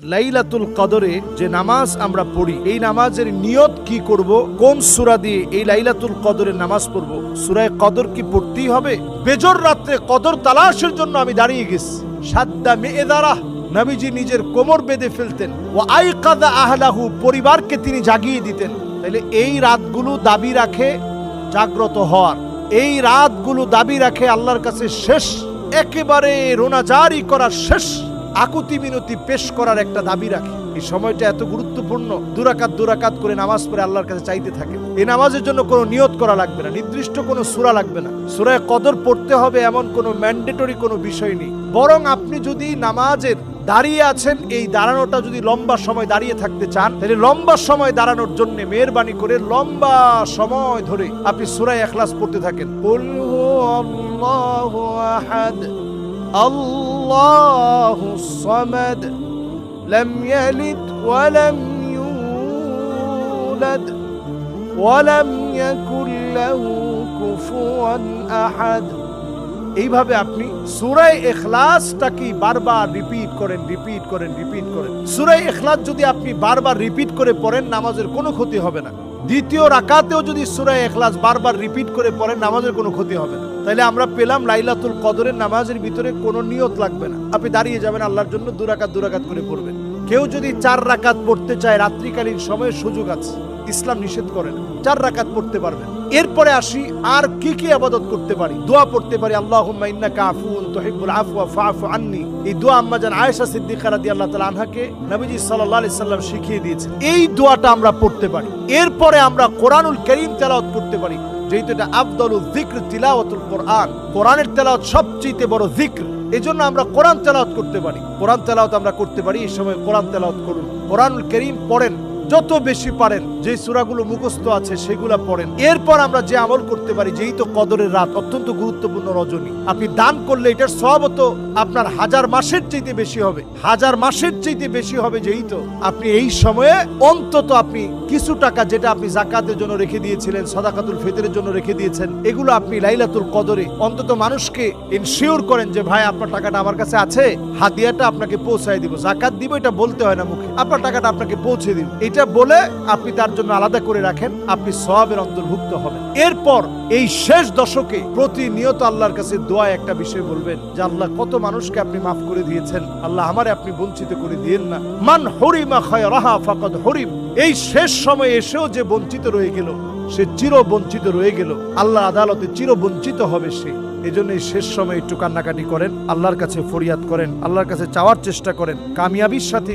লাইলাতুল কদরে যে নামাজ আমরা পড়ি, এই নামাজের নিয়ত কি করব, কোন সূরা দিয়ে এই লাইলাতুল কদরের নামাজ পড়ব? সূরা কদর কি পড়তেই হবে? বেজর রাতে কদর তালাশের জন্য আমি দাঁড়িয়ে গেছি, সাদ্দা মি'দারাহ, নবীজি নিজের কোমর বেঁধে ফেলতেন। ওয়া আইকাযা আহলাহু, পরিবারকে তিনি জাগিয়ে দিতেন। তাহলে এই রাতগুলো দাবি রাখে জাগ্রত হওয়ার, এই রাতগুলো দাবি রাখে আল্লাহর কাছে শেষ একেবারে রোনাজারি করার, শেষ আকুতি মিনতি পেশ করার একটা দাবি রাখে। এই সময়টা এত গুরুত্বপূর্ণ, দুরাকাত করে নামাজ পড়ে আল্লাহর কাছে চাইতে থাকে। এই নামাজের জন্য কোনো নিয়ত করা লাগবে না, নির্দিষ্ট কোনো সূরা লাগবে না, সূরা কদর পড়তে হবে এমন কোনো ম্যান্ডেটরি কোনো বিষয় নেই। বরং আপনি যদি নামাজের দাঁড়িয়ে আছেন, এই দাঁড়ানোটা যদি লম্বা সময় দাঁড়িয়ে থাকতে চান, তাহলে লম্বা সময় দাঁড়ানোর জন্য মেহেরবানি করে লম্বা সময় ধরে আপনি সূরা ইখলাস পড়তে থাকেন। কুল হুয়াল্লাহু আহাদ আল্লাহুস সামাদ লাম ইয়ালিদ ওয়া লাম ইউলাদ ওয়া লাম ইয়াকুল লাহু কুফুয়ান আহাদ। এইভাবে আপনি সূরা ইখলাসটাকে বারবার রিপিট করেন। সূরা ইখলাস যদি আপনি বারবার রিপিট করে পড়েন, নামাজের কোনো ক্ষতি হবে না। দ্বিতীয় রাকাতেও যদি সূরা ইখলাস বারবার রিপিট করে পড়েন, নামাজের কোনো ক্ষতি হবে না। তাইলে আমরা পেলাম লাইলাতুল কদরের নামাজের ভিতরে কোনো নিয়ত লাগবে না। আপনি দাঁড়িয়ে যাবেন, আল্লাহর জন্য দুরাকাত করে পড়বেন। কেউ যদি 4 রাকাত পড়তে চায়, রাত্রিকালীন সময়ে সুযোগ আছে, ইসলাম নিষেধ করে না, 4 রাকাত পড়তে পারবেন। এরপরে আসি, আর কি কি ইবাদত করতে পারি? দোয়া পড়তে পারি, আল্লাহুম্মা ইন্নাকা আফুউন তুহিব্বুল আফওয়া ফাআফু আন্নি। এই দোয়া আম্মা জান আয়েশা সিদ্দিকা রাদিয়াল্লাহু তাআলা আনহাকে নবীজি সাল্লাল্লাহু আলাইহি সাল্লাম শিখিয়ে দিয়েছেন। এই দোয়াটা আমরা পড়তে পারি। এরপরে আমরা কোরআনুল কারীম তেলাওয়াত করতে পারি, যেহেতু এটা আফদালুয যিকর তিলাওয়াতুল কোরআন, কোরআনের তেলাওয়াত সবচেয়ে বড় যিকর। এজন্য আমরা কোরআন তেলাওয়াত করতে পারি। কোরআন তেলাওয়াত আমরা করতে পারি। এই সময় কোরআন তেলাওয়াত করুন, কোরআনুল কারীম পড়েন, যত বেশি পারেন যে সূরাগুলো মুখস্থ আছে সেগুলা পড়েন। এরপর আমরা যে আমল করতে পারি, যেই তো কদরের রাত, অত্যন্ত গুরুত্বপূর্ণ রজনী, আপনি দান করলে এটার সওয়াব তো আপনার 1000 মাসের চাইতে বেশি হবে, 1000 মাসের চাইতে বেশি হবে। যেই তো আপনি এই সময়ে অন্তত আপনি কিছু টাকা, যেটা আপনি যাকাতের জন্য রেখে দিয়েছিলেন, সাদাকাতুল ফিতরের জন্য রেখে দিয়েছেন, এগুলো আপনি লাইলাতুল কদরে অন্তত মানুষকে ইনশিওর করেন যে ভাই আপনার টাকাটা আমার কাছে আছে, হাদিয়াটা আপনাকে পৌঁছায় দিব, যাকাত দিব এটা বলতে হয় না মুখে, আপনার টাকাটা আপনাকে পৌঁছে দিব, এটা বলে আপনি তার জন্য আলাদা করে রাখেন, আপনি সওয়াবের অন্তর্ভুক্ত হবেন। এরপর এই শেষ দশকে প্রতিনিয়ত আল্লাহর কাছে দোয়া একটা বিষয় বলবেন যে আল্লাহ, কত মানুষকে আপনি মাফ করে দিয়েছেন, আল্লাহ আমারে আপনি বঞ্চিত করে দিয়েন না। মান হুরিমা খায়রাহা ফাকাদ হুরিম। এই শেষ সময়ে এসেও যে বঞ্চিত রয়ে গেল, সে চির বঞ্চিত রয়ে গেল, আল্লাহর আদালতে চির বঞ্চিত হবে সে। এজন্য এই শেষ সময় একটু কান্নাকাটি করেন, আল্লাহর কাছে ফরিয়াদ করেন, আল্লাহর কাছে চাওয়ার চেষ্টা করেন, কামিয়াবির সাথে